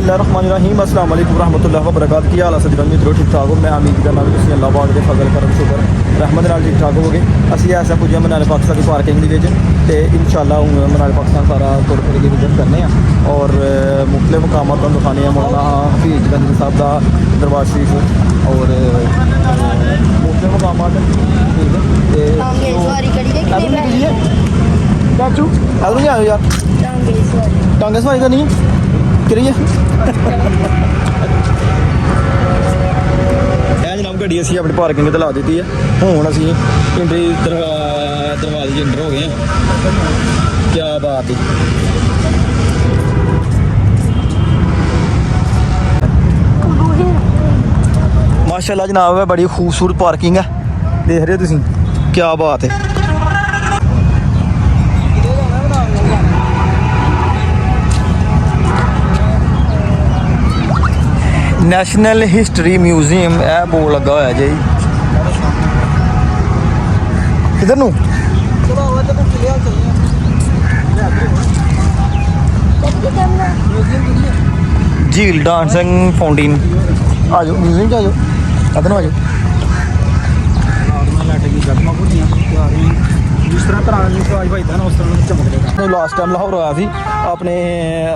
बिस्मिल्लाहिर्रहमानिर्रहीम अस्सलाम वालेकुम रहमतुल्लाहि व बरकातहू। की हाल है सज्जनों मित्रों, ठीक ठाक हो? मैं उम्मीद करना भी तुसीं अल्लाह पाक दे फजल करम शुक्र रहमत नाल ठीक ठाक होवोगे। असीं ऐसा पुज्जे मनाली पाकिस्तान की पार्किंग दे विच ते इंशाअल्लाह हुण मनाली पाकिस्तान सारा तुर फिर के विजिट करने और मुख्तलिफ मकामात तुहानूं दिखाने मौलाना हफीज़ गंज साहब का दरबार शरीफ और मुख्तलिफ मकामात चाचू इधर नहीं आयो यार, टांगे सवारी करनी है करिए। जनाब गड्डी असी अपनी पार्किंग ते ला दी है। हुण असी एंट्री दरवाजे एंटर हो गए हैं। क्या बात है, माशाल्लाह जनाब है, बड़ी खूबसूरत पार्किंग है, देख रहे हो तुसीं, क्या बात है। नैशनल हिस्टरी म्यूजियम है बोर्ड लगा होया जी। किधर नूं झील डांसिंग फाउंटेन। आ जाओ म्यूजियम च आ जाओ, इधर आ जाओ। जिस तरह लास्ट टाइम लाहौर आया सी अपने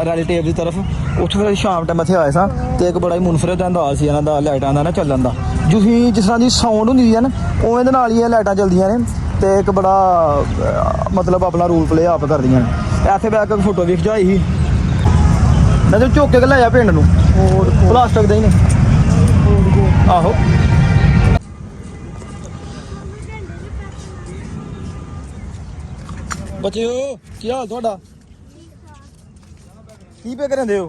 रिलेटिव की तरफ, उत्थे फिर शाम टाइम इत्थे आए सा ते एक बड़ा ही मुनफरद अंदाज सी इन्हां दा लाइटां दा ना चलन दा। जिस तरह की साउंड हुंदी है ना उवें दे नाल ही लाइटां चलदियां ने ते एक बड़ा मतलब अपना रूल प्ले आप करदियां ने। इत्थे बैक फोटो भी खिचाई ही मैं तो चुक के लाया पिंड नूं प्लास्टिक दे ही ने। आहो बच्चे हो, की हाल तुहाडा? की पे करदे हो?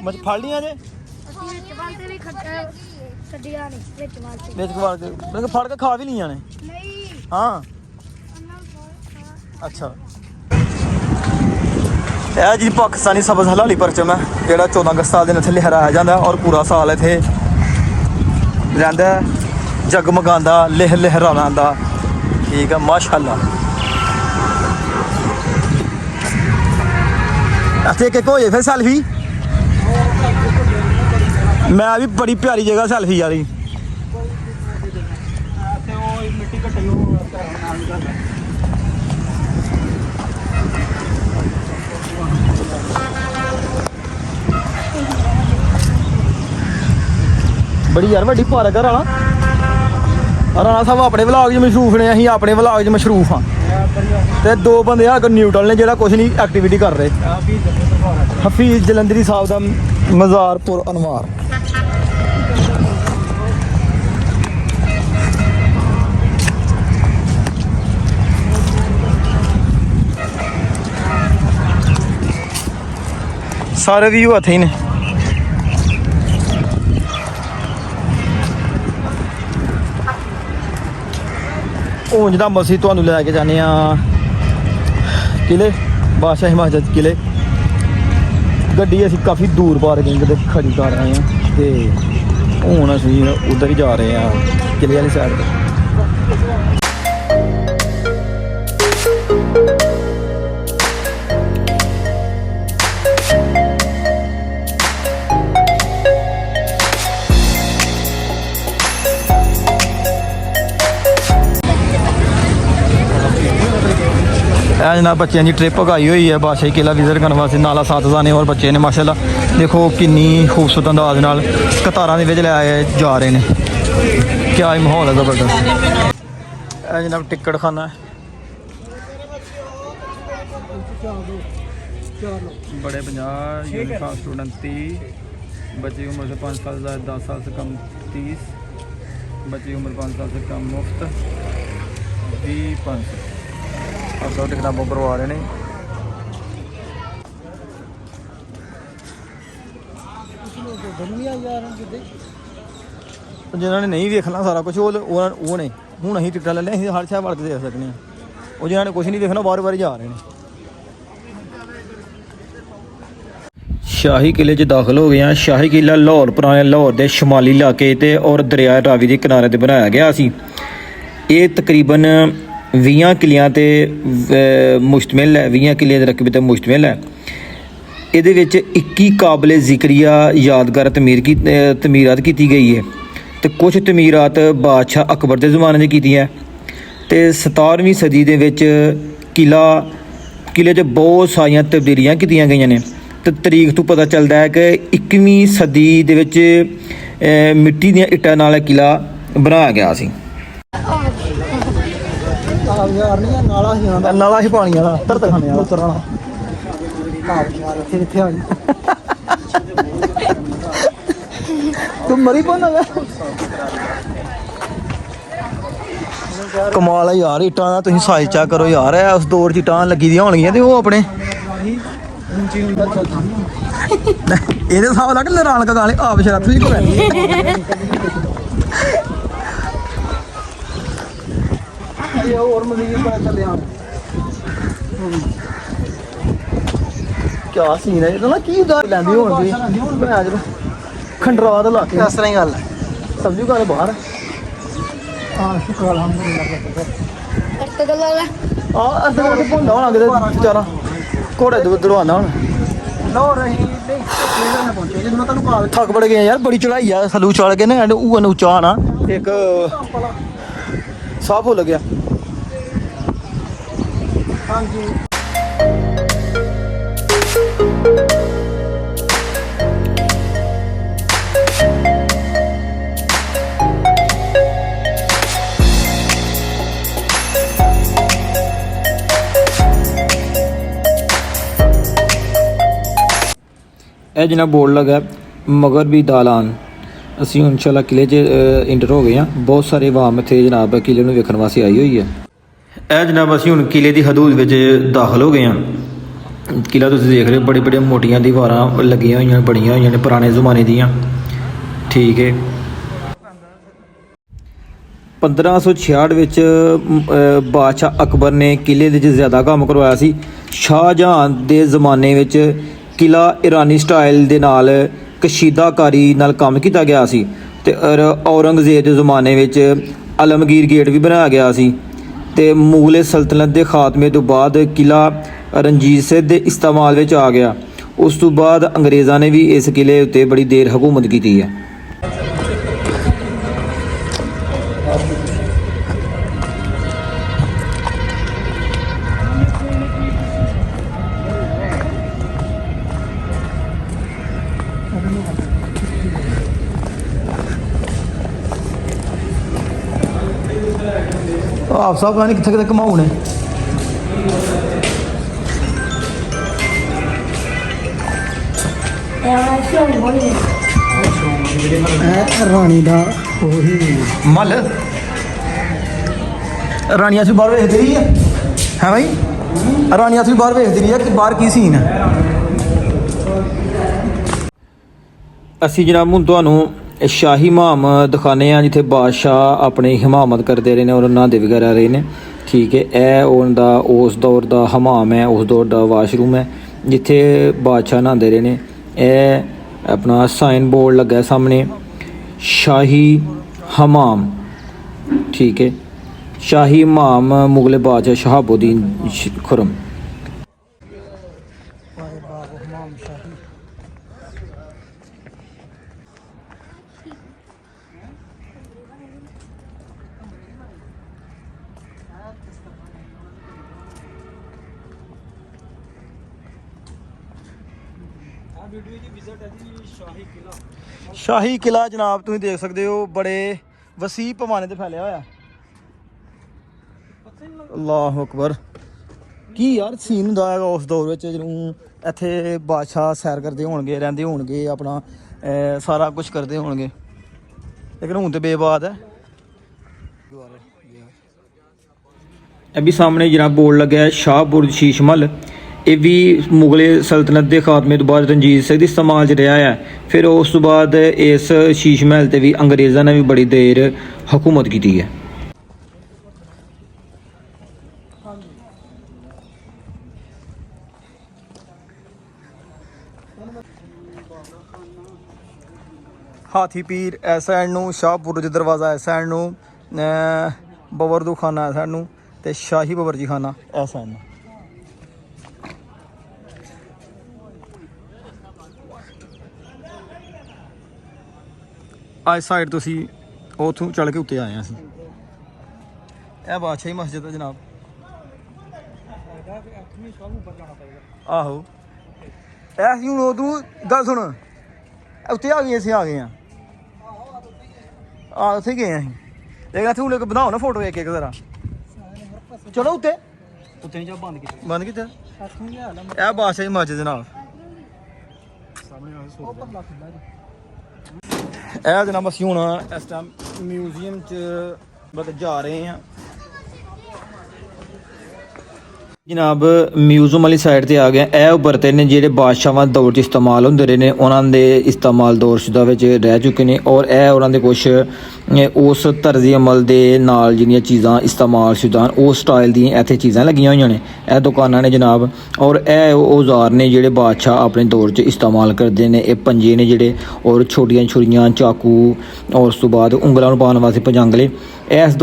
मछ फड़ लियां जे फड़ के खा भी लियां ने? हाँ अच्छा। यह जी पाकिस्तानी सब्ज़ हलाली परचम है जोड़ा 14 अगस्त साल दिन इत्थे लहराया जाता और पूरा साल इत्थे रहिंदा जगमगांदा लहरांदा। ठीक है माशाअल्लाह। अच्छा एक हो जाए फिर सैल्फी। मैं भी बड़ी प्यारी जगह सैल्फी वाली। बड़ी यार वड्डी पार्क है राणा। राणा साहब अपने व्लॉग च मशरूफ ने, असीं अपने व्लॉग च मशरूफ हाँ ते दो बंदे अगर न्यूट्रल ने जेह्ड़ा कुछ नहीं एक्टिविटी कर रहे। हफीज़ जलंधरी साहब का मज़ार पुर अनवार। सारे व्यू इत्थे ही ने। हूँ जिदा मसीह तुहानूं लैके जाने किले बादशाही मस्जिद किले। गड्डी असीं काफ़ी दूर पार्किंग ते खड़ी कर रहे हैं ते हूँ असीं उधर ही जा रहे हैं किले वाली साइड पर। जनाब बच्चों की ट्रिप आई हुई है बादशाही किला विजिट करने वास्ते। नाला 7 जाने और बच्चे ने माशाल्लाह देखो किन्नी खूबसूरत अंदाज नाल कतारां दे विच ले जा रहे हैं। क्या ही माहौल है ज़बरदस्त। जनाब टिकट खाना है, बड़े 50, यूनिफॉर्म स्टूडेंट 30, बच्चे की उम्र से 5 साल से 10 साल से कम 30, बच्चे की उम्र 5 साल से कम मुफ्त 20-500। सब टिकट बुक करवा रहे हैं। जिन्होंने नहीं देखना सारा कुछ वो ने हूँ अं टिकट ले लें, हर शहर वड़ के देख सकते हैं। वो जिन्होंने कुछ नहीं देखना बार बार जा रहे हैं। शाही किले च दाखिल हो गए हैं। शाही किला लाहौर पुराने लाहौर के शमाली इलाके ते और दरिया रावी के किनारे ते बनाया गया सी। ये तकरीबन 20 किलियां ते मुश्तमिल है, 20 किलियां दे रकबे ते मुश्तमिल है। ਇਹਦੇ ਵਿੱਚ 21 ਕਾਬਲੇ ਜ਼ਿਕਰੀਆ ਯਾਦਗਾਰ ਤਮੀਰਾਤ ਕੀਤੀ ਗਈ ਹੈ ਤੇ ਕੁਝ ਤਮੀਰਾਤ ਬਾਦਸ਼ਾਹ ਅਕਬਰ ਦੇ ਜ਼ਮਾਨੇ 'ਚ ਕੀਤੀਆਂ ਤੇ 17ਵੀਂ ਸਦੀ ਦੇ ਵਿੱਚ ਕਿਲੇ 'ਚ ਬਹੁਤ ਸਾਰੀਆਂ ਤਬਦੀਲੀਆਂ ਕੀਤੀਆਂ ਗਈਆਂ ਨੇ ਤੇ ਤਾਰੀਖ ਤੋਂ ਪਤਾ ਚੱਲਦਾ ਹੈ ਕਿ 21ਵੀਂ ਸਦੀ ਦੇ ਵਿੱਚ ਮਿੱਟੀ ਦੀਆਂ ਇੱਟਾਂ ਨਾਲ ਕਿਲਾ ਬਣਾਇਆ ਗਿਆ ਸੀ। ਨਾਲਾ ਹੀ ਪਾਣੀ ਵਾਲਾ ਧਰਤਖਾਨੇ ਵਾਲਾ ਉਤਰਨਾ ਤੂੰ ਮਰੀ ਪੋਣਾ ਕਮਾਲ ਹੈ ਯਾਰ ਇੱਟਾਂ ਦਾ ਤੁਸੀਂ ਸਾਈਜ਼ ਚੈੱਕ ਕਰੋ ਯਾਰ ਉਸ ਦੌਰ 'ਚ ਇੱਟਾਂ ਲੱਗੀ ਦੀਆਂ ਹੋਣਗੀਆਂ ਤੇ ਉਹ ਆਪਣੇ ਇਹਦੇ ਹਿਸਾਬ ਨਾਲ ਕਿ ਲਰਾਣ ਕਾ ਗਾਲੇ ਆਪ ਸ਼ਰਾਬ ਵੀ ਕੋਲ और मजीद पता चले क्या सीन है ना की उधार लैंदी होणगे खंडरा दा लाके इस तरह ही गल है सब्जी घर बाहर हां शुक्र अल्हम्दुलिल्लाह अत्ते गल है हां अत्ते गल भोंदा होना किते बेचारा घोड़े दड़वाना हुन लो रही नहीं पहुंचे जदों तानू काल थक बड़ गए यार बड़ी चढ़ाई है सलू चढ़ के ना एंड ऊन ऊंचा आना एक साफ हो लग्या हाँ जी ਇਹ ਜਿਨਾ ਬੋਰਡ ਲੱਗਾ ਮਗਰ ਵੀ ਦਾਲਾਨ ਅਸੀਂ ਹੁਣ ਇਨਸ਼ਾਅੱਲਾ ਕਿਲੇ 'ਚ ਇੰਟਰ ਹੋ ਗਏ ਹਾਂ। ਬਹੁਤ ਸਾਰੇ ਆਵਾਮ ਇੱਥੇ ਜਨਾਬ ਕਿਲੇ ਨੂੰ ਵੇਖਣ ਵਾਸਤੇ ਆਈ ਹੋਈ ਹੈ। ਇਹ ਜਨਾਬ ਅਸੀਂ ਹੁਣ ਕਿਲੇ ਦੀ ਹਦੂਦ ਵਿੱਚ ਦਾਖਲ ਹੋ ਗਏ ਹਾਂ। ਕਿਲਾ ਤੁਸੀਂ ਦੇਖ ਰਹੇ ਹੋ ਬੜੇ ਬੜੇ ਮੋਟੀਆਂ ਦੀਵਾਰਾਂ ਲੱਗੀਆਂ ਹੋਈਆਂ ਬਣੀਆਂ ਹੋਈਆਂ ਨੇ ਪੁਰਾਣੇ ਜ਼ਮਾਨੇ ਦੀਆਂ। ਠੀਕ ਹੈ 1566 ਵਿੱਚ ਬਾਦਸ਼ਾਹ ਅਕਬਰ ਨੇ ਕਿਲੇ ਦੇ ਵਿੱਚ ਜ਼ਿਆਦਾ ਕੰਮ ਕਰਵਾਇਆ ਸੀ। ਸ਼ਾਹਜਹਾਂ ਦੇ ਜ਼ਮਾਨੇ ਵਿੱਚ ਕਿਲਾ ਈਰਾਨੀ ਸਟਾਈਲ ਦੇ ਨਾਲ ਕਸ਼ੀਦਾਕਾਰੀ ਨਾਲ ਕੰਮ ਕੀਤਾ ਗਿਆ ਸੀ ਤੇ ਔਰੰਗਜ਼ੇਬ ਦੇ ਜ਼ਮਾਨੇ ਵਿੱਚ ਆਲਮਗੀਰ ਗੇਟ ਵੀ ਬਣਾਇਆ ਗਿਆ ਸੀ ਤੇ ਮੁਗਲੇ ਸਲਤਨਤ ਦੇ ਖਾਤਮੇ ਤੋਂ ਬਾਅਦ ਕਿਲਾ ਰਣਜੀਤ ਸਿੰਘ ਦੇ ਇਸਤੇਮਾਲ ਵਿੱਚ ਆ ਗਿਆ। ਉਸ ਤੋਂ ਬਾਅਦ ਅੰਗਰੇਜ਼ਾਂ ਨੇ ਵੀ ਇਸ ਕਿਲੇ ਉੱਤੇ ਬੜੀ ਦੇਰ ਹਕੂਮਤ ਕੀਤੀ ਹੈ। आप साहब कहानी कितने कितने कमाऊ ने रानी दा मल रानिया से बाहर वेखती रही है भाई रानिया से बाहर वेखती रही है कि बाहर की सीन है। ਅਸੀਂ ਜਨਾਬ ਹੁਣ ਤੁਹਾਨੂੰ ਸ਼ਾਹੀ ਮਹਾਮ ਦਿਖਾਉਂਦੇ ਹਾਂ ਜਿੱਥੇ ਬਾਦਸ਼ਾਹ ਆਪਣੀ ਹਿਮਾਮਤ ਕਰਦੇ ਰਹੇ ਨੇ ਔਰ ਨਹਾਉਂਦੇ ਵਗੈਰਾ ਰਹੇ ਨੇ। ਠੀਕ ਹੈ ਇਹ ਉਹਨਾਂ ਦਾ ਉਸ ਦੌਰ ਦਾ ਹਮਾਮ ਹੈ, ਉਸ ਦੌਰ ਦਾ ਵਾਸ਼ਰੂਮ ਹੈ ਜਿੱਥੇ ਬਾਦਸ਼ਾਹ ਨਹਾਉਂਦੇ ਰਹੇ ਨੇ। ਇਹ ਆਪਣਾ ਸਾਈਨ ਬੋਰਡ ਲੱਗਾ ਸਾਹਮਣੇ ਸ਼ਾਹੀ ਹਮਾਮ। ਠੀਕ ਹੈ ਸ਼ਾਹੀ ਹਮਾਮ ਮੁਗਲੇ ਬਾਦਸ਼ਾਹ ਸ਼ਹਾਬੁਦੀਨ ਖੁਰਮ। शाही किला जनाब तुम देख सकते हो बड़े वसी पैमाने ते फैलिया होया। अल्लाह अकबर की यार सीन हुंदा है उस दौर विच जदों इत्थे बादशाह सैर करते होणगे रहिंदे होणगे अपना सारा कुछ करते होणगे लेकिन हुण ते बेबाद है। अभी सामने जनाब बोर्ड लग्या है शाहपुर शीश महल। ਇਹ ਵੀ ਮੁਗਲੇ ਸਲਤਨਤ ਦੇ ਖਾਤਮੇ ਤੋਂ ਬਾਅਦ ਰਣਜੀਤ ਸਿੰਘ ਦੇ ਇਸਤੇਮਾਲ 'ਚ ਰਿਹਾ ਹੈ। ਫਿਰ ਉਸ ਤੋਂ ਬਾਅਦ ਇਸ ਸ਼ੀਸ਼ ਮਹਿਲ 'ਤੇ ਵੀ ਅੰਗਰੇਜ਼ਾਂ ਨੇ ਵੀ ਬੜੀ ਦੇਰ ਹਕੂਮਤ ਕੀਤੀ ਹੈ। ਹਾਥੀ ਪੀਰ ਇਸ ਸਾਈਡ ਨੂੰ, ਸ਼ਾਹਪੁਰ ਦਰਵਾਜ਼ਾ ਇਸ ਸਾਈਡ ਨੂੰ, ਬਵਰਦੂ ਖਾਨਾ ਇਸ ਸਾਈਡ ਨੂੰ ਤੇ ਸ਼ਾਹੀ ਬਵਰਜੀ ਖਾਨਾ ਇਸ ਸਾਈਡ ਨੂੰ। ਅੱਜ ਸਾਈਡ ਤੋਂ ਅਸੀਂ ਉੱਥੋਂ ਚੱਲ ਕੇ ਉੱਤੇ ਆਏ ਹਾਂ ਅਸੀਂ। ਇਹ ਬਾਦਸ਼ਾਹੀ ਮਸਜਿਦ ਹੈ ਜਨਾਬ। ਆਹੋ ਇਹ ਅਸੀਂ ਹੁਣ ਉਦੋਂ ਗੱਲ ਸੁਣ ਉੱਤੇ ਆ ਗਏ, ਅਸੀਂ ਆ ਗਏ ਹਾਂ ਉੱਥੇ ਗਏ ਅਸੀਂ। ਲੇਕਿਨ ਇੱਥੇ ਹੁਣ ਇੱਕ ਬਣਾਓ ਨਾ ਫੋਟੋ ਇੱਕ ਜ਼ਰਾ। ਚਲੋ ਉੱਤੇ ਉੱਤੇ ਜਾ ਬੰਦ ਕੀਤਾ ਇਹ ਬਾਦਸ਼ਾਹੀ ਮਸਜਿਦ ਜਨਾਬ। ਇਹ ਜਨਾਬ ਅਸੀਂ ਹੁਣ ਇਸ ਟਾਈਮ ਮਿਊਜ਼ੀਅਮ 'ਚ ਮਤਲਬ ਜਾ ਰਹੇ ਹਾਂ ਜਨਾਬ। ਮਿਊਜ਼ੀਅਮ ਵਾਲੀ ਸਾਈਡ ਤੇ ਆ ਗਏ। ਇਹ ਬਰਤਨ ਨੇ ਜਿਹੜੇ ਬਾਦਸ਼ਾਹਾਂ ਦੌਰ 'ਚ ਇਸਤੇਮਾਲ ਹੁੰਦੇ ਰਹੇ ਨੇ, ਉਹਨਾਂ ਦੇ ਇਸਤੇਮਾਲ ਦੌਰਸ਼ੁਦਾ ਵਿੱਚ ਰਹਿ ਚੁੱਕੇ ਨੇ ਔਰ ਇਹ ਉਹਨਾਂ ਦੇ ਕੁਛ ਉਸ ਤਰਜ਼ੀ ਅਮਲ ਦੇ ਨਾਲ ਜਿਹੜੀਆਂ ਚੀਜ਼ਾਂ ਇਸਤੇਮਾਲ ਸ਼ੁਦਾ ਉਸ ਸਟਾਈਲ ਦੀਆਂ ਇੱਥੇ ਚੀਜ਼ਾਂ ਲੱਗੀਆਂ ਹੋਈਆਂ ਨੇ। ਇਹ ਦੁਕਾਨਾਂ ਨੇ ਜਨਾਬ ਔਰ ਇਹ ਔਜ਼ਾਰ ਨੇ ਜਿਹੜੇ ਬਾਦਸ਼ਾਹ ਆਪਣੇ ਦੌਰ 'ਚ ਇਸਤੇਮਾਲ ਕਰਦੇ ਨੇ। ਇਹ ਪੰਜੇ ਨੇ ਜਿਹੜੇ ਔਰ ਛੋਟੀਆਂ ਛੁਰੀਆਂ, ਚਾਕੂ ਔਰ ਉਸ ਤੋਂ ਬਾਅਦ ਉਂਗਲਾਂ ਨੂੰ ਪਾਉਣ ਵਾਸਤੇ ਪਜੰਗਲੇ।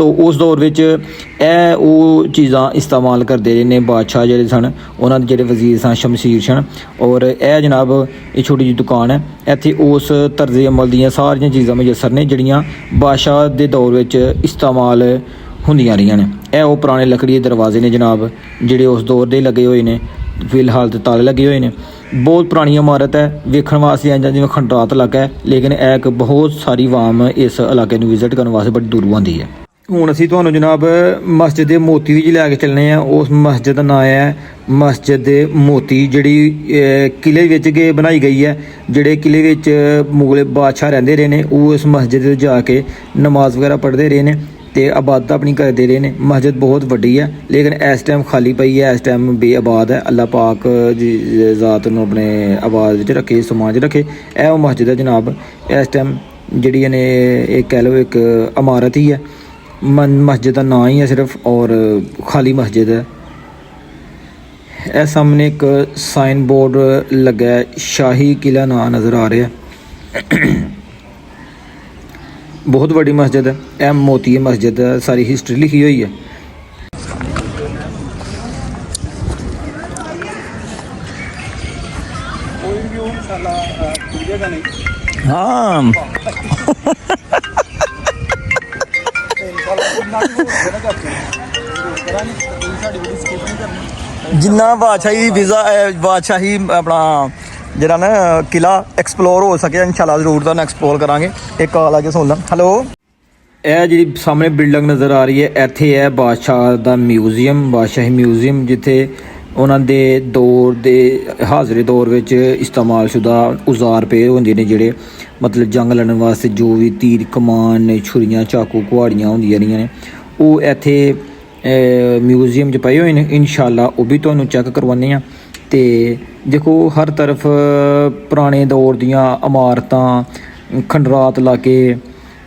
ਉਸ ਦੌਰ ਵਿੱਚ ਇਹ ਉਹ ਚੀਜ਼ਾਂ ਇਸਤੇਮਾਲ ਕਰਦੇ ਰਹੇ ਨੇ ਬਾਦਸ਼ਾਹ ਜਿਹੜੇ ਸਨ, ਉਹਨਾਂ ਦੇ ਜਿਹੜੇ ਵਜ਼ੀਰ ਸਨ, ਸ਼ਮਸ਼ੀਰ ਸਨ। ਔਰ ਇਹ ਜਨਾਬ ਇਹ ਛੋਟੀ ਜਿਹੀ ਦੁਕਾਨ ਹੈ। ਇੱਥੇ ਉਸ ਤਰਜ਼ੇ ਅਮਲ ਦੀਆਂ ਸਾਰੀਆਂ ਚੀਜ਼ਾਂ ਮੁਯੱਸਰ ਨੇ ਜਿਹੜੀਆਂ ਬਾਦਸ਼ਾਹ ਦੇ ਦੌਰ ਵਿੱਚ ਇਸਤੇਮਾਲ ਹੁੰਦੀਆਂ ਰਹੀਆਂ ਨੇ। ਇਹ ਉਹ ਪੁਰਾਣੇ ਲੱਕੜੀ ਦੇ ਦਰਵਾਜ਼ੇ ਨੇ ਜਨਾਬ ਜਿਹੜੇ ਉਸ ਦੌਰ ਦੇ ਲੱਗੇ ਹੋਏ ਨੇ। ਫਿਲਹਾਲ ਤੇ ਤਾਲੇ ਲੱਗੇ ਹੋਏ ਨੇ। ਬਹੁਤ ਪੁਰਾਣੀ ਇਮਾਰਤ ਹੈ, ਵੇਖਣ ਵਾਸਤੇ ਇੰਝ ਜਿਵੇਂ ਖੰਡਰਾਤ ਇਲਾਕਾ ਹੈ, ਲੇਕਿਨ ਇਹ ਇੱਕ ਬਹੁਤ ਸਾਰੀ ਆਵਾਮ ਇਸ ਇਲਾਕੇ ਨੂੰ ਵਿਜ਼ਿਟ ਕਰਨ ਵਾਸਤੇ ਬੜੀ ਦੂਰੋਂ ਆਉਂਦੀ ਹੈ। ਹੁਣ ਅਸੀਂ ਤੁਹਾਨੂੰ ਜਨਾਬ ਮਸਜਿਦ ਦੇ ਮੋਤੀ ਵਿੱਚ ਲੈ ਕੇ ਚੱਲਣੇ ਆ। ਉਸ ਮਸਜਿਦ ਦਾ ਨਾਂ ਹੈ ਮਸਜਿਦ ਦੇ ਮੋਤੀ, ਜਿਹੜੀ ਕਿਲੇ ਵਿੱਚ ਕੇ ਬਣਾਈ ਗਈ ਹੈ। ਜਿਹੜੇ ਕਿਲੇ ਵਿੱਚ ਮੁਗਲ ਬਾਦਸ਼ਾਹ ਰਹਿੰਦੇ ਰਹੇ ਨੇ, ਉਹ ਇਸ ਮਸਜਿਦ ਵਿੱਚ ਜਾ ਕੇ ਨਮਾਜ਼ ਵਗੈਰਾ ਪੜ੍ਹਦੇ ਰਹੇ ਨੇ ਤੇ ਇਬਾਦਤ ਆਪਣੀ ਕਰਦੇ ਰਹੇ ਨੇ। ਮਸਜਿਦ ਬਹੁਤ ਵੱਡੀ ਹੈ ਲੇਕਿਨ ਇਸ ਟਾਈਮ ਖਾਲੀ ਪਈ ਹੈ, ਇਸ ਟਾਈਮ ਬੇਆਬਾਦ ਹੈ। ਅੱਲਾਹ ਪਾਕ ਦੀ ਜ਼ਾਤ ਨੂੰ ਆਪਣੇ ਆਬਾਦ ਵਿੱਚ ਰੱਖੇ, ਸਮਾਜ ਰੱਖੇ। ਇਹ ਉਹ ਮਸਜਿਦ ਹੈ ਜਨਾਬ। ਇਸ ਟਾਈਮ ਜਿਹੜੀ ਨੇ ਇਹ ਕਹਿ ਲਓ ਇੱਕ ਇਮਾਰਤ ਹੀ ਹੈ, ਮਸਜਿਦ ਦਾ ਨਾਂ ਹੀ ਹੈ ਸਿਰਫ ਔਰ ਖਾਲੀ ਮਸਜਿਦ ਹੈ। ਇਹ ਸਾਹਮਣੇ ਇੱਕ ਸਾਈਨ ਬੋਰਡ ਲੱਗਾ ਹੈ, ਸ਼ਾਹੀ ਕਿਲਾ ਨਾਂ ਨਜ਼ਰ ਆ ਰਿਹਾ। ਬਹੁਤ ਵੱਡੀ ਮਸਜਿਦ ਹੈ ਇਹ, ਮੋਤੀ ਮਸਜਿਦ ਹੈ, ਸਾਰੀ ਹਿਸਟਰੀ ਲਿਖੀ ਹੋਈ ਹੈ। ਹਾਂ ਜਿੰਨਾ ਬਾਦਸ਼ਾਹੀ ਵੀਜ਼ਾ ਬਾਦਸ਼ਾਹੀ ਆਪਣਾ ਜਿਹੜਾ ਨਾ ਕਿਲਾ ਐਕਸਪਲੋਰ ਹੋ ਸਕਿਆ ਇਨਸ਼ਾਅੱਲਾ ਜ਼ਰੂਰ ਤੁਹਾਨੂੰ ਐਕਸਪਲੋਰ ਕਰਾਂਗੇ। ਇੱਕ ਕਾਲ ਆ ਕੇ ਸੁਣ ਲਾਂ। ਹੈਲੋ, ਇਹ ਜਿਹੜੀ ਸਾਹਮਣੇ ਬਿਲਡਿੰਗ ਨਜ਼ਰ ਆ ਰਹੀ ਹੈ, ਇੱਥੇ ਹੈ ਬਾਦਸ਼ਾਹ ਦਾ ਮਿਊਜ਼ੀਅਮ, ਬਾਦਸ਼ਾਹੀ ਮਿਊਜ਼ੀਅਮ, ਜਿੱਥੇ ਉਹਨਾਂ ਦੇ ਦੌਰ ਦੇ ਹਾਜ਼ਰੇ ਦੌਰ ਵਿੱਚ ਇਸਤੇਮਾਲ ਸ਼ੁਦਾ ਔਜ਼ਾਰ ਪਏ ਹੁੰਦੇ ਨੇ, ਜਿਹੜੇ ਮਤਲਬ ਜੰਗ ਲੜਨ ਵਾਸਤੇ ਜੋ ਵੀ ਤੀਰ ਕਮਾਨ ਨੇ, ਛੁਰੀਆਂ, ਚਾਕੂ, ਕੁਹਾੜੀਆਂ ਹੁੰਦੀਆਂ ਰਹੀਆਂ ਨੇ, ਉਹ ਇੱਥੇ ਮਿਊਜ਼ੀਅਮ 'ਚ ਪਏ ਹੋਏ ਨੇ। ਇਨਸ਼ਾਅੱਲਾ ਉਹ ਵੀ ਤੁਹਾਨੂੰ ਚੈੱਕ ਕਰਵਾਉਂਦੇ ਹਾਂ। ਅਤੇ ਦੇਖੋ ਹਰ ਤਰਫ ਪੁਰਾਣੇ ਦੌਰ ਦੀਆਂ ਇਮਾਰਤਾਂ, ਖੰਡਰਾਤ ਇਲਾਕੇ,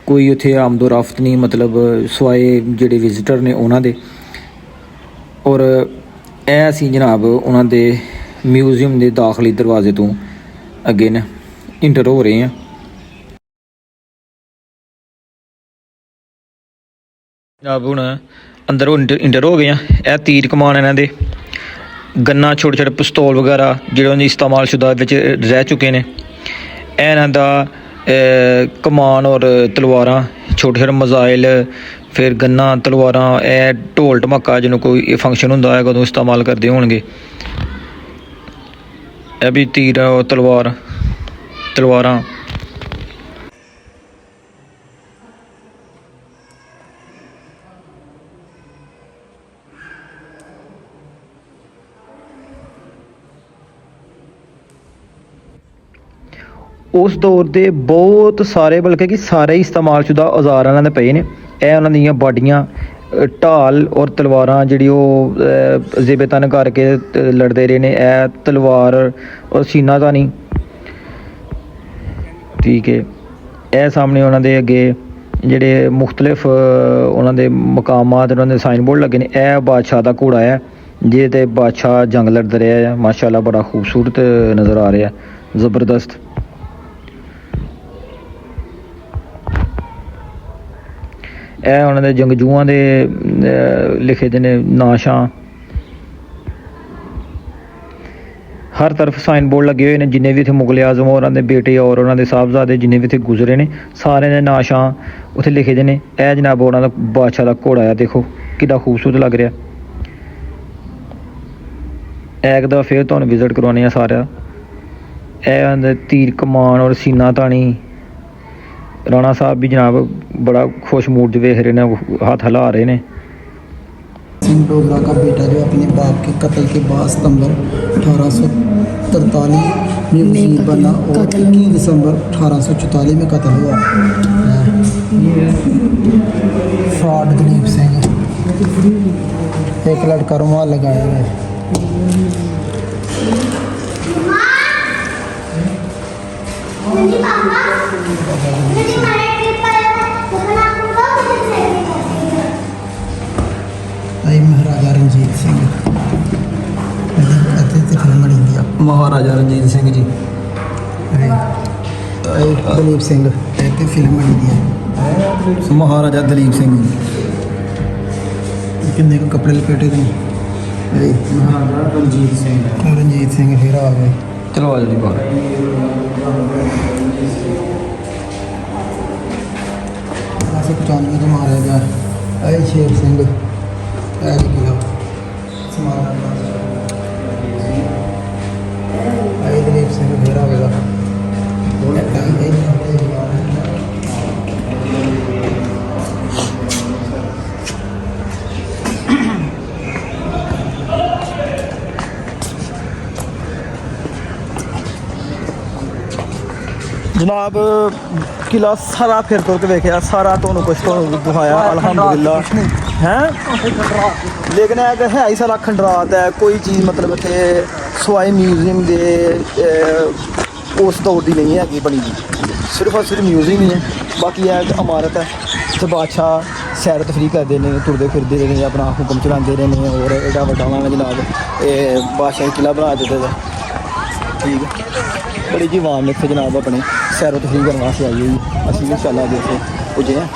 ਕੋਈ ਉੱਥੇ ਆਮਦੋ ਰਫਤ ਨਹੀਂ, ਮਤਲਬ ਸਵਾਏ ਜਿਹੜੇ ਵਿਜ਼ਿਟਰ ਨੇ ਉਹਨਾਂ ਦੇ। ਔਰ ਇਹ ਅਸੀਂ ਜਨਾਬ ਉਹਨਾਂ ਦੇ ਮਿਊਜ਼ੀਅਮ ਦੇ ਦਾਖਲੀ ਦਰਵਾਜ਼ੇ ਤੋਂ ਅੱਗੇ ਨਾ ਇੰਟਰ ਹੋ ਰਹੇ ਹਾਂ। ਜਨਾਬ ਹੁਣ ਅੰਦਰ ਇੰਟਰ ਹੋ ਗਏ ਆ। ਇਹ ਤੀਰ ਕਮਾਨ ਇਹਨਾਂ ਦੇ, ਗੰਨਾ, ਛੋਟੇ ਛੋਟੇ ਪਿਸਤੌਲ ਵਗੈਰਾ ਜਿਹੜੇ ਉਹਨਾਂ ਦੀ ਇਸਤੇਮਾਲ ਸ਼ੁਦਾ ਵਿੱਚ ਰਹਿ ਚੁੱਕੇ ਨੇ। ਇਹ ਇਹਨਾਂ ਦਾ ਕਮਾਨ ਔਰ ਤਲਵਾਰਾਂ, ਛੋਟੇ ਛੋਟੇ ਮਜ਼ਾਇਲ, ਫਿਰ ਗੰਨਾ, ਤਲਵਾਰਾਂ, ਇਹ ਢੋਲ ਢਮੱਕਾ ਜਿਹਨੂੰ ਕੋਈ ਫੰਕਸ਼ਨ ਹੁੰਦਾ ਹੈ ਕਦੋਂ ਇਸਤੇਮਾਲ ਕਰਦੇ ਹੋਣਗੇ। ਇਹ ਵੀ ਤੀਰ, ਤਲਵਾਰਾਂ। ਉਸ ਦੌਰ ਦੇ ਬਹੁਤ ਸਾਰੇ, ਬਲਕਿ ਕਿ ਸਾਰੇ ਇਸਤੇਮਾਲ ਸ਼ੁਦਾ ਔਜ਼ਾਰ ਇਹਨਾਂ ਦੇ ਪਏ ਨੇ। ਇਹ ਉਹਨਾਂ ਦੀਆਂ ਬਾਡੀਆਂ, ਢਾਲ ਔਰ ਤਲਵਾਰਾਂ ਜਿਹੜੀ ਉਹ ਜ਼ੇਬੇ ਤਨ ਕਰਕੇ ਲੜਦੇ ਰਹੇ ਨੇ। ਇਹ ਤਲਵਾਰ ਔਰ ਸੀਨਾ ਤਾਂ ਨਹੀਂ, ਠੀਕ ਹੈ। ਇਹ ਸਾਹਮਣੇ ਉਹਨਾਂ ਦੇ ਅੱਗੇ ਜਿਹੜੇ ਮੁਖਤਲਿਫ ਉਹਨਾਂ ਦੇ ਮਕਾਮਾਤ, ਉਹਨਾਂ ਦੇ ਸਾਈਨ ਬੋਰਡ ਲੱਗੇ ਨੇ। ਇਹ ਬਾਦਸ਼ਾਹ ਦਾ ਘੋੜਾ ਹੈ ਜਿਹਦੇ 'ਤੇ ਬਾਦਸ਼ਾਹ ਜੰਗ ਲੜਦਾ ਰਿਹਾ ਹੈ। ਮਾਸ਼ਾਅੱਲਾ ਬੜਾ ਖੂਬਸੂਰਤ ਨਜ਼ਰ ਆ ਰਿਹਾ, ਜ਼ਬਰਦਸਤ। ਇਹ ਉਹਨਾਂ ਦੇ ਜੰਗਜੂਆਂ ਦੇ ਲਿਖੇ ਦੇ ਨੇ ਨਾਸ਼ਾਂ। हर तरफ साइन बोर्ड लगे हुए ने जिन्ने भी इत्थे मुगल आजम और उन्होंने बेटे और उन्होंने साहबजादे जिन्ने भी इत्थे गुजरे ने सारे दे नां शां उत्थे लिखे दे ने। ए जनाब उन्हों दा बादशाह दा घोड़ा है, देखो कितना खूबसूरत लग रहा। एक दफ़ा फिर तुहानूं विजिट करवाने सारा। ए तीर कमान और सीना तानी। राणा साहब भी जनाब बड़ा खुश मूड च वेख रहे ने, हाथ हिला रहे ने। सिंह डोगरा का बेटा जो अपने बाप के कत्ल के बाद सितंबर 1843 में वज़ीर बना और 21 दिसंबर 1844 में कत्ल हुआ। फ्रॉड दलीप सिंह, एक लड़का रुमाल लगाए हुए। महाराजा रणजीत सिंह, फिल्म इंडिया। महाराजा रणजीत सिंह जी, दलीप सिंह फिल्म इंडिया। महाराजा दलीप सिंह जी किन्ने को कपड़े लपेटे थे। महाराजा रणजीत सिंह फिर आ गए। चलो आ जल्दी बाहर। 1995 को मारा गया। अय शेर सिंह दलीप सिंह फिर आएगा। जनाब किला सारा फिर तुर के वेख्या, सारा तो कुछ तो दिखाया अल्हम्दुलिल्लाह हैं, लेकिन है ही सारा खंडरात है। कोई चीज़ मतलब इतने सवाई म्यूजियम के उस दौर की नहीं है बनी दी, सिर्फ और सिर्फ म्यूजियम ही है। बाकी है इमारत है, तो बादशाह सैर तफरी करते हैं, तुरते फिरते रहे, अपना हुक्म चलाते रहे हैं। और एडा वड्डा मैं जनाब बादशाह किला बना दिते दा, ठीक है। बड़ी जी आवाम इतने जनाब अपने सैर तफरी करने वास्ते आई हुई। असी भी शाला दे पुजे हैं,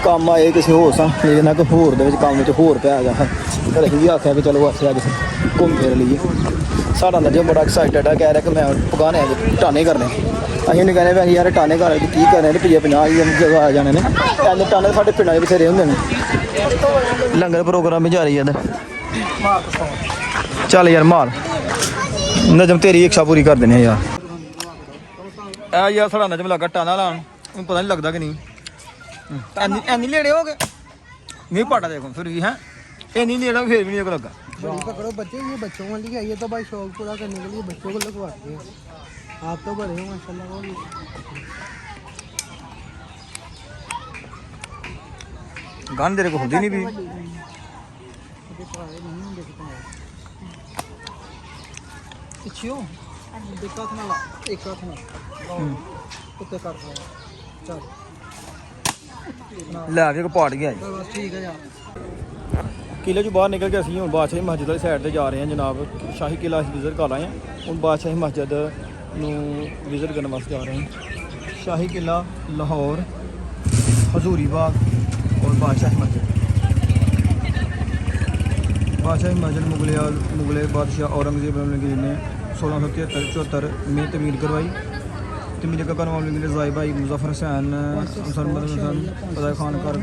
काम आए किसी होर सा, लेकिन अगर होर दे काम होर पे आ गया। फिर अभी भी आख्या कि चलो अस अज घूम फिर लीए। साढ़ा नजर बड़ा एक्साइटेड है, कह रहा कि मैं पकाने टाने करने। असीं उन्हें कहने भाई यार टाने कर की करने, रुपये 50 जगह आ जाने ने। ऐसे टाने साढ़े पिंडा बथेरे होंगे ने। लंगर प्रोग्राम भी जारी है इधर। चल यार मार नजम, तेरी इच्छा पूरी कर देने यार। ऐ यार साढ़ा नजम लगा टाना लान, पता नहीं लगता कि नहीं। एनी लेने हो गए नहीं पाटा, देखो फिर भी है नहीं लेना, फिर भी नहीं लगा। पकड़ो बच्चे, ये बच्चों वाली है, ये तो भाई शौक पूरा करने के लिए बच्चों को लगवाते हैं। आप तो बड़े हो माशाल्लाह। गान तेरे को होती नहीं भी। लै के पाट गया ठीक है यार। किले चो बाहर निकल के असीं हुण बादशाही मस्जिद वाली साइड ते जा रहे हैं जनाब। शाही किला विजिट कर आए हैं, हुण बादशाही मस्जिद नूं विजिट करने वास्ते जा रहे हैं। शाही किला लाहौर, हजूरी बाग और बादशाही मस्जिद। बादशाही मस्जिद मुगल बादशाह औरंगजेब ने 1673-74 में तमीर करवाई। तमीर का करने रज़ाई भाई मुज़फ़्फ़र हुसैन फदाई खान कर।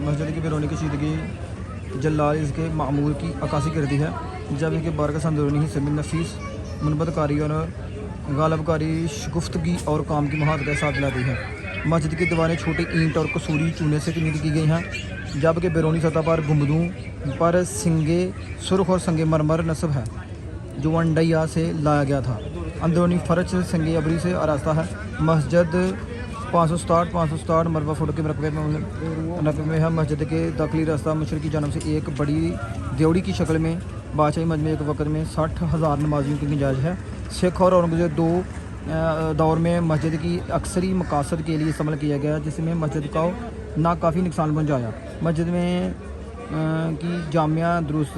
मस्जिद की बैरूनी कशीदगी जलाल इसके मामूल की अक्कासी करती है, जब इनके बारकस अंदरूनी हिस्से में नफीस मुनबतकारी और गालबकारी शगुफ्तगी और काम की महारत का साथ लाती है। मस्जिद की दीवारें छोटी ईंट और कसूरी चूने से निर्मित की गई हैं, जबकि बैरूनी सतह पर गुंबदों पर सिंगे सुर्ख और संगे मरमर नस्ब है जो वनडैया से लाया गया था। अंदरूनी फर्श संगे अबरी से आरास्ता है। मस्जिद 567 मरबा फुट के रकबे में है। मस्जिद के दाखिली रास्ता मशरक़ी जानब से एक बड़ी देवड़ी की शक्ल में बादशाही मजमे एक वक्त में 60,000 नमाजियों की गुंजाइश है। सिख और औरंगजेब दो दौर में मस्जिद की अक्सरी मकासद के लिए इस्तेमाल किया गया, जिसमें मस्जिद को नाकाफ़ी नुकसान पहुँचाया। मस्जिद में की जामिया दुरुस्त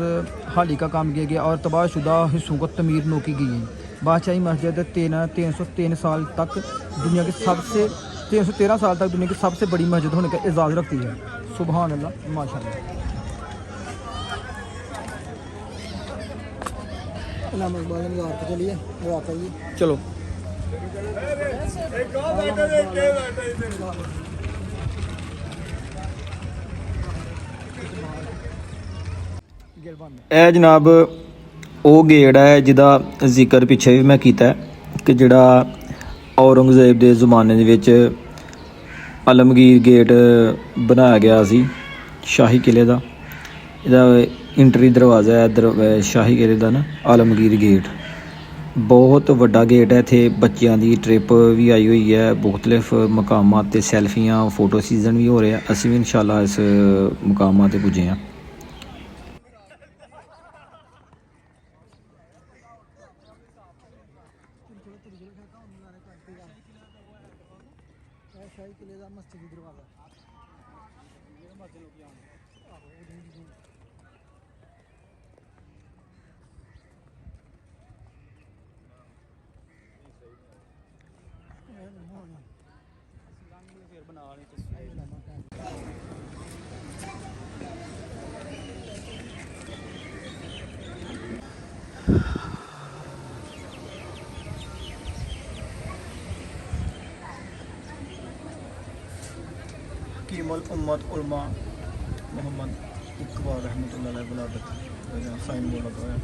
हाली का काम किया गया और तबाहशुदा हिस्सों को तमीर नो की गई है। बादशाही मस्जिद 313 साल तक दुनिया के सबसे 313 साल तक दुनिया की सबसे बड़ी मस्जिद होने का एजाज़ रखती है। सुभान अल्लाह माशाअल्लाह। इलामा इकबाल निगार पे चलिए वापस जी चलो ਇਹ ਜਨਾਬ ਉਹ ਗੇਟ ਹੈ ਜਿਹਦਾ ਜ਼ਿਕਰ ਪਿੱਛੇ ਵੀ ਮੈਂ ਕੀਤਾ ਕਿ ਜਿਹੜਾ ਔਰੰਗਜ਼ੇਬ ਦੇ ਜ਼ਮਾਨੇ ਦੇ ਵਿੱਚ ਆਲਮਗੀਰ ਗੇਟ ਬਣਾਇਆ ਗਿਆ ਸੀ ਸ਼ਾਹੀ ਕਿਲੇ ਦਾ। ਇਹਦਾ ਇੰਟਰੀ ਦਰਵਾਜ਼ਾ ਹੈ ਸ਼ਾਹੀ ਕਿਲੇ ਦਾ ਨਾ, ਆਲਮਗੀਰ ਗੇਟ। ਬਹੁਤ ਵੱਡਾ ਗੇਟ ਹੈ। ਇੱਥੇ ਬੱਚਿਆਂ ਦੀ ਟ੍ਰਿਪ ਵੀ ਆਈ ਹੋਈ ਹੈ, ਮੁਖਤਲਿਫ ਮਕਾਮਾਂ 'ਤੇ ਸੈਲਫੀਆਂ ਫੋਟੋ ਸੀਜ਼ਨ ਵੀ ਹੋ ਰਿਹਾ। ਅਸੀਂ ਵੀ ਇਨਸ਼ਾਅੱਲਾ ਇਸ ਮੁਕਾਮਾਂ 'ਤੇ ਪੁੱਜੇ ਹਾਂ। शाही किले का मस्जिद दरवाजा कीमल उम्मत उलमा मोहम्मद इकबाल रहमतुल्लाह अलैह बुलावत साइन बोर्ड लगा है।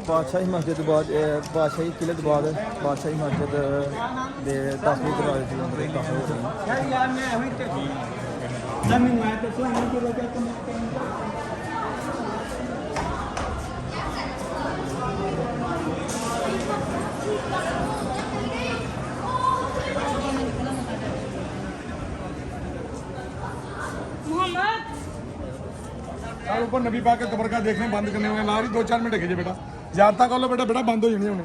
बादशाही मस्जिद बाद बादशाही किले के बाद बादशाही मस्जिद दे 10वीं दरवाजे के अंदर दाखिल हो यार ऊपर नबी पाक के कब्र का देखने बंद करने हुए ना भी 2-4 मिनट खींचे बेटा ज्यादा कर लो बेटा बेटा बंद हो जानी होने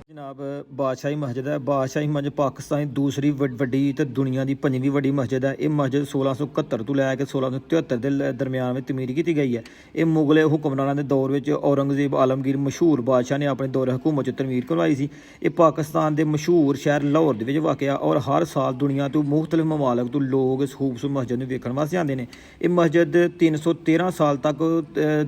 जनाब बादशाही मस्जिद है। बादशाही मस्जिद पाकिस्तान की दूसरी वड्डी ते दुनिया की 5वीं वड्डी मस्जिद है। ये मस्जिद 1671 तो लैके 1673 के दरम्यान में तमीर की गई है। ये मुगल हुक्मराना के दौर में औरंगजेब आलमगीर मशहूर बादशाह ने अपने दौरे हुकूमत तमीर करवाई सी। ये पाकिस्तान के मशहूर शहर लाहौर के वाक़या और हर साल दुनिया तो मुख्तलिफ ममालक तो लोग इस खूबसूरत मस्जिद में वेखण वास्ते आते हैं। ये मस्जिद 313 साल तक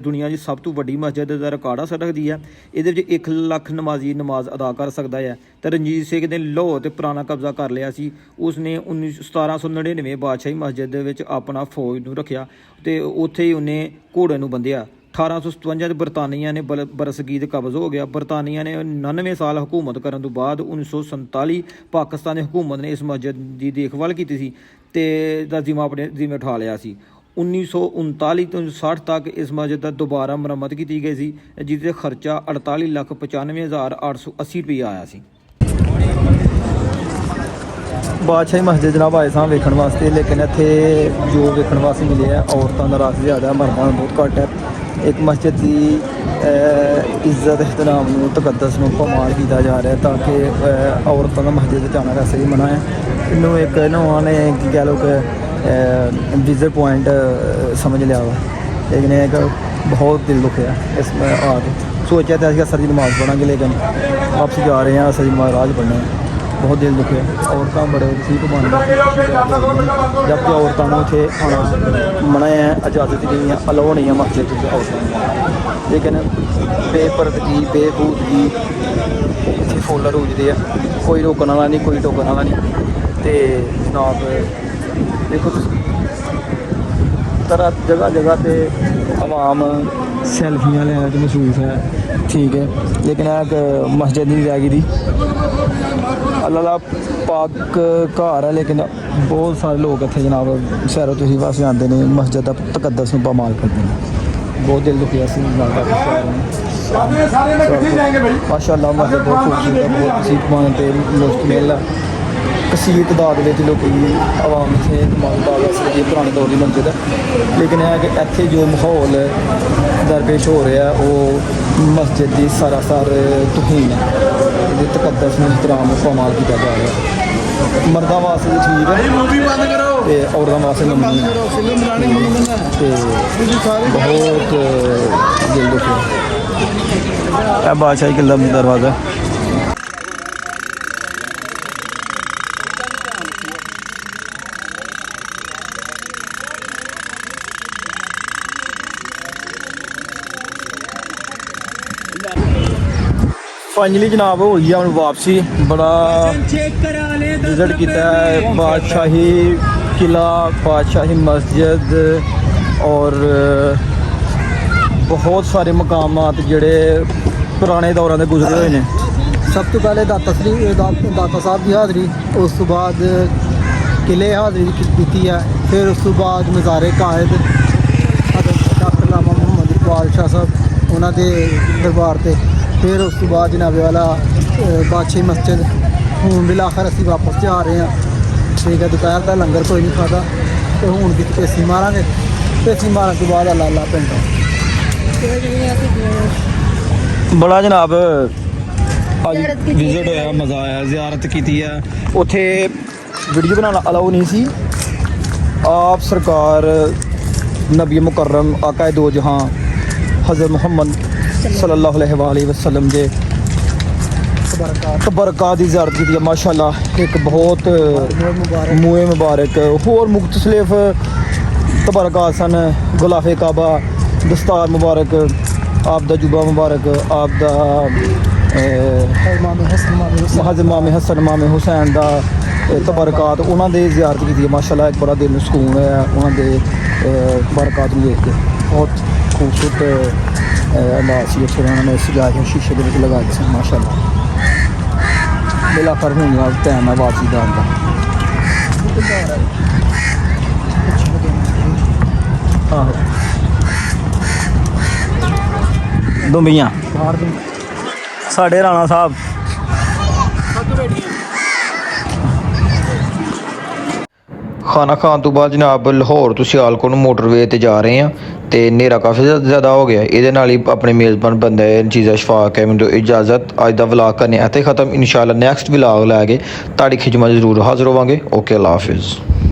दुनिया की सब तो वड्डी मस्जिद का रिकॉर्ड हासिल रखती है। ये 1 लाख नमाजी नमाज अदा कर सकता है। तो रणजीत सिंह ने लाहौर ते पुराना कब्जा कर लिया सी। उसने 1799 बादशाही मस्जिद विच अपना फौज नूं रखिया ते उत्थे ही उन्हें घोड़े नूं बंधिया। 1857 बरतानिया ने बरसगीत कब्ज हो गया। बरतानिया ने 99 साल हुकूमत करने तो बाद 1947 पाकिस्तान की हुकूमत ने इस मस्जिद की देखभाल की सी ते दा जिम्मा अपने जिम्मे उठा लिया सी। 1939 तो 60 तक इस मस्जिद का दोबारा मुरम्मत की गई सी जिससे खर्चा 48,95,880 रुपये आया सी। बादशाही मस्जिद जनाब आए सां वेखण वास्ते, लेकिन इत्थे जो वेखण वास्ते मिले है औरतों का रश ज़्यादा, मर्दां दा बहुत घट है। एक मस्जिद की इज्जत एहतराम तकद्दस में पामाल किया जा रहा है ताकि औरतों का मस्जिद जाना वैसे भी मना है। इनू एक नवा ने कह लो कि विजिट पॉइंट समझ लिया वा, लेकिन एक बहुत दिल दुखिया इसमें आके सोचा था कि असर की नमाज़ पढ़ेंगे, लेकिन वापसी जा रहे हैं असर की महाराज पढ़ने। बहुत दिल दुखिया, औरतें बड़े ठीक बन जबकि औरतों को इतने आना मना है, इजाज़त नहीं है, अलाउ नहीं है मस्जिद औरतों, लेकिन बेपरदगी बेबूदगी इतनी फुल रूजती है, कोई रोकने वाला नहीं, कोई टोकने वाला नहीं। तो जनाब देखो तरह जगह जगह पे आवाम सैल्फियाँ लेने की मशहूर है, ठीक है, लेकिन एक मस्जिद नहीं रह गई। अल्लाह पाक घर है, लेकिन बहुत सारे लोग इतने जनाब सैरो तुसी वास्ते आते हैं, मस्जिद का तकद्दस पामाल करते हैं। बहुत दिल दुखिया सी सारे सारे में कितने जाएंगे भाई माशाअल्लाह मस्जिद बहुत खूबसूरत है, बहुत सीखमान ते मुश्तमिल है। कसीर तादाद में लोग आवाम इतने नमाज पा सकती है, पुराने दौर की मस्जिद है। लेकिन है कि इतने जो माहौल दरपेश हो रहा है वो मस्जिद की सरासर तुहीन है, ये तकद्दस में एहतराम पामाल किया जा रहा है। मर्दा वास्ते तो ठीक है, मूवी बंद करो, ते औरतों वास्ते नहीं है। फिल्म बनाने मुझे बंदा ते बहुत दिल दुखी है। बादशाही किला दरवाज़ा फाइनली जनाब हो गई हम वापसी। बड़ा विजिट किया है बादशाही किला, बादशाही मस्जिद और बहुत सारे मकामात जेड़े पुराने दौरां दे गुजरे हुए ने। सब तो पहले दाता साहब की हाज़री, उस तो बाद किले हाज़री दी है, फिर उस तो बाद मज़ारे कायद डॉक्टर लामा मुहम्मद इकबाल शाह साहब उन्होंने दरबार से, फिर उस तो बाद जनाबे वाला बादशाही मस्जिद। हूँ बिल आखिर असी वापस जा रहे हैं, ठीक है। दोपहर का लंगर कोई नहीं खाता, तो हूँ की पेसी मारांगे, पेसी मारन तो बाद लाला पिंड बड़ा जनाब अज विजिट होया, मज़ा आया, जियारत की है। उत्थे वीडियो बनाना अलाउ नहीं सी। आप सरकार नबी मुकर्रम आकाए दो जहां हज़रत मुहम्मद सल्लल्लाहु अलैहि वसल्लम के तबरकात की ज़ियारत की है। माशाअल्लाह एक बहुत मुए मुबारक होर मुख्तलिफ तबरकात सन, गुलाफ़े काबा, दस्तार मुबारक, आप दा जुबा मुबारक, आप दा हज़रत मामे हसन मामे हुसैन दा तबरकात उन्होंने ज़ियारत की है। माशाअल्लाह एक बड़ा दिल सुकून है उन्होंने तबरकात देख के। बहुत खूबसूरत अंदाज से फिर उन्होंने सजा के शीशे के लगा दिए माशाअल्लाह। मिला कर हूँ टाइम है वापसी जान का। आहो दुम्बियाँ साढ़े राणा साहब खाना खान तो बाद जनाब लाहौर तो सियालकोट मोटरवे ते जा रहे हैं, तो हनेरा काफ़ी ज़्यादा हो गया। ये ही अपने मेज़बान बंदे चीज़ा शफाक है मैंने इजाज़त। अज का व्लॉग करने इत्थे ख़त्म। इंशाल्लाह नैक्सट व्लॉग लैके ताड़ी खिदमत जरूर हाज़र होवांगे। ओके अल्लाह हाफिज़।